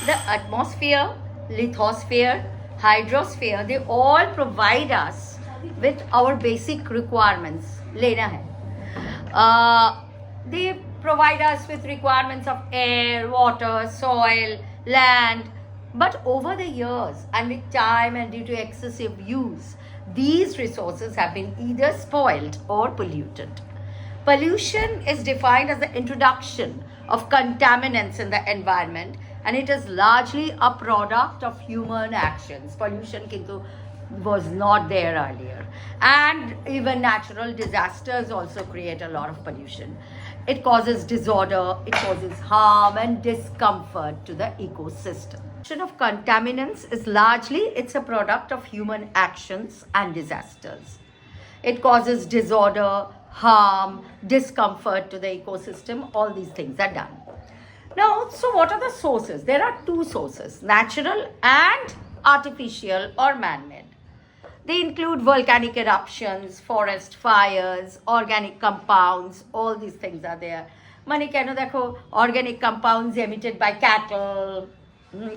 the atmosphere, lithosphere, hydrosphere, they all provide us with our basic requirements. Lena hai. They provide us with requirements of air, water, soil, land. But over the years and with time and due to excessive use, these resources have been either spoiled or polluted. Pollution is defined as the introduction of contaminants in the environment, and it is largely a product of human actions. Pollution kintu was not there earlier. And even natural disasters also create a lot of pollution. It causes disorder, it causes harm and discomfort to the ecosystem. Pollution of contaminants is largely, it's a product of human actions and disasters. It causes disorder, harm, discomfort to the ecosystem. All these things are done. Now, so what are the sources? There are two sources, natural and artificial or man-made. They include volcanic eruptions, forest fires, organic compounds, all these things are there. Mane keno dekho, organic compounds emitted by cattle,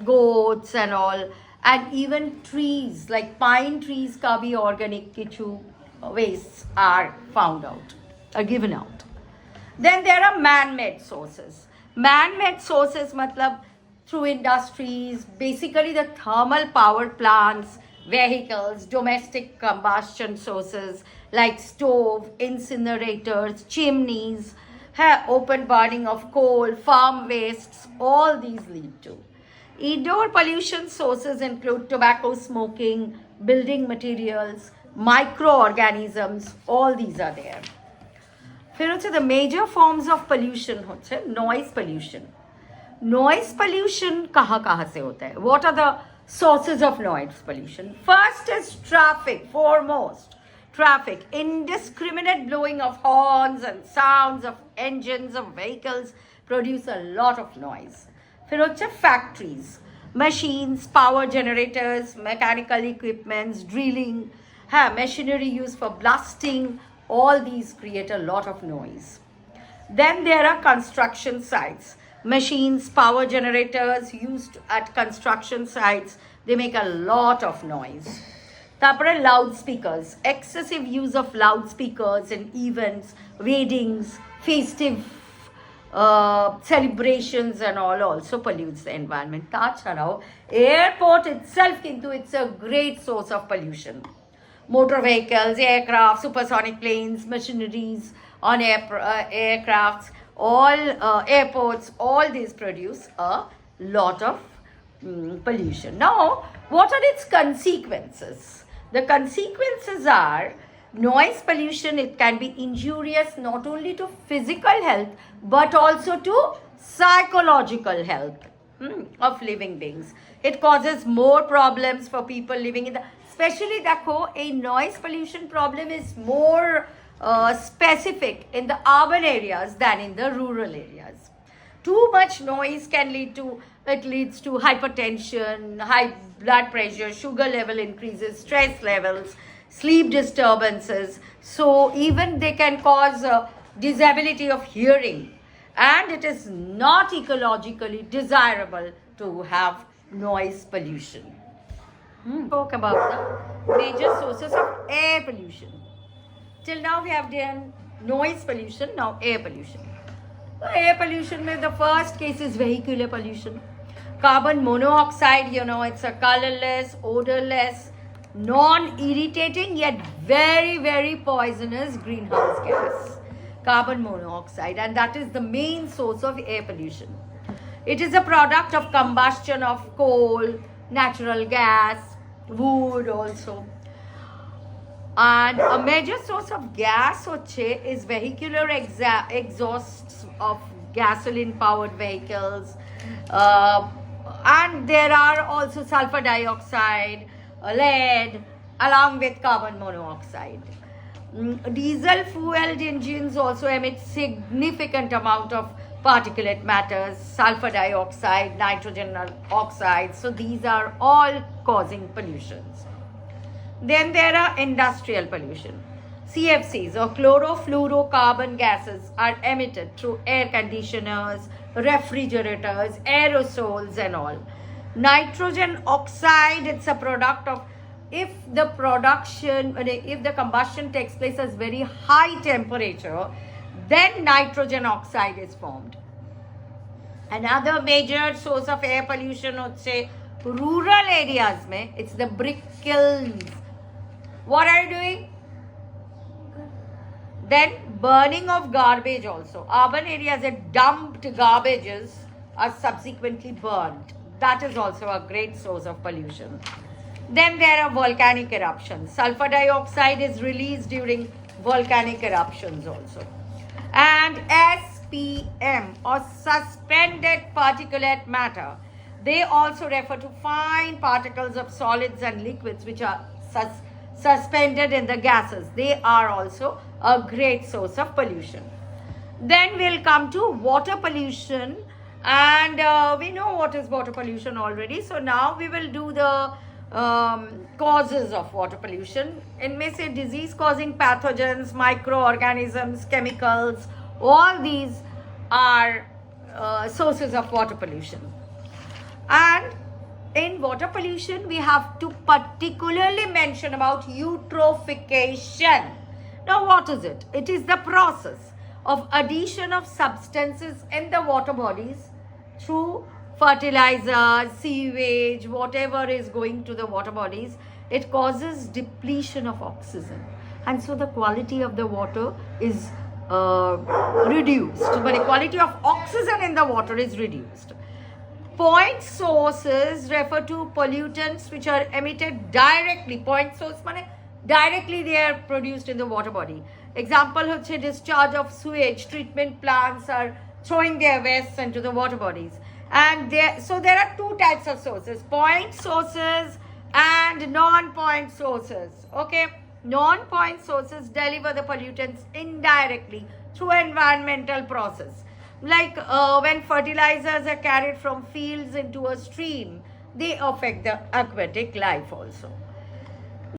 goats and all, and even trees like pine trees ka bhi organic kichu wastes are found out, are given out. Then there are man-made sources. Man-made sources matlab through industries, basically the thermal power plants, vehicles, domestic combustion sources like stove, incinerators, chimneys, open burning of coal, farm wastes, all these lead to. Indoor pollution sources include tobacco smoking, building materials, microorganisms, all these are there. फिर होच्छे the major forms of pollution होच्छे noise pollution. Noise pollution कहाँ से होता है? What are the sources of noise pollution? First is traffic, foremost. Traffic, indiscriminate blowing of horns and sounds of engines of vehicles produce a lot of noise. फिर होच्छे factories, machines, power generators, mechanical equipments, drilling, machinery used for blasting, all these create a lot of noise. Then there are construction sites. Machines, power generators used at construction sites, they make a lot of noise. Tapare loudspeakers, excessive use of loudspeakers in events, weddings, festive celebrations and all also pollutes the environment. Tachharao, airport itself kintu it's a great source of pollution. Motor vehicles, aircraft, supersonic planes, machineries on aircrafts, all airports, all these produce a lot of pollution. Now, what are its consequences? The consequences are noise pollution. It can be injurious not only to physical health but also to psychological health of living beings. It causes more problems for people living in the, especially a noise pollution problem is more specific in the urban areas than in the rural areas. Too much noise can leads to hypertension, high blood pressure, sugar level increases, stress levels, sleep disturbances. So even they can cause disability of hearing, and it is not ecologically desirable to have noise pollution. Talk about the major sources of air pollution. Till now we have done noise pollution, now air pollution. Air pollution, the first case is vehicular pollution. Carbon monoxide, it's a colorless, odorless, non-irritating yet very, very poisonous greenhouse gas. Carbon monoxide, and that is the main source of air pollution. It is a product of combustion of coal, natural gas, wood also. And a major source of gas is vehicular exhausts of gasoline powered vehicles, and there are also sulfur dioxide, lead along with carbon monoxide. Diesel fueled engines also emit significant amount of particulate matters, sulfur dioxide, nitrogen oxides. So these are all causing pollutions. Then there are industrial pollution. CFCs or chlorofluorocarbon gases are emitted through air conditioners, refrigerators, aerosols, and all. Nitrogen oxide, it's a product of, if the combustion takes place at very high temperature, then nitrogen oxide is formed. Another major source of air pollution, let's say, rural areas mein, it's the brick kilns. What are you doing? Then burning of garbage also. Urban areas that dumped garbages are subsequently burned. That is also a great source of pollution. Then there are volcanic eruptions. Sulfur dioxide is released during volcanic eruptions also. And SPM or suspended particulate matter. They also refer to fine particles of solids and liquids which are suspended in the gases. They are also a great source of pollution. Then we'll come to water pollution, and we know what is water pollution already. So now we will do the causes of water pollution. It may say disease causing pathogens, microorganisms, chemicals, all these are sources of water pollution. And in water pollution, we have to particularly mention about eutrophication. Now, what is it? It is the process of addition of substances in the water bodies through fertilizers, sewage, whatever is going to the water bodies. It causes depletion of oxygen. And so the quality of the water is reduced. But the quality of oxygen in the water is reduced. Point sources refer to pollutants which are emitted directly. Point source means directly they are produced in the water body. Example hoche discharge of sewage. Treatment plants are throwing their wastes into the water bodies. And so there are two types of sources, point sources and non-point sources. Okay, non-point sources deliver the pollutants indirectly through environmental process. Like when fertilizers are carried from fields into a stream, they affect the aquatic life also.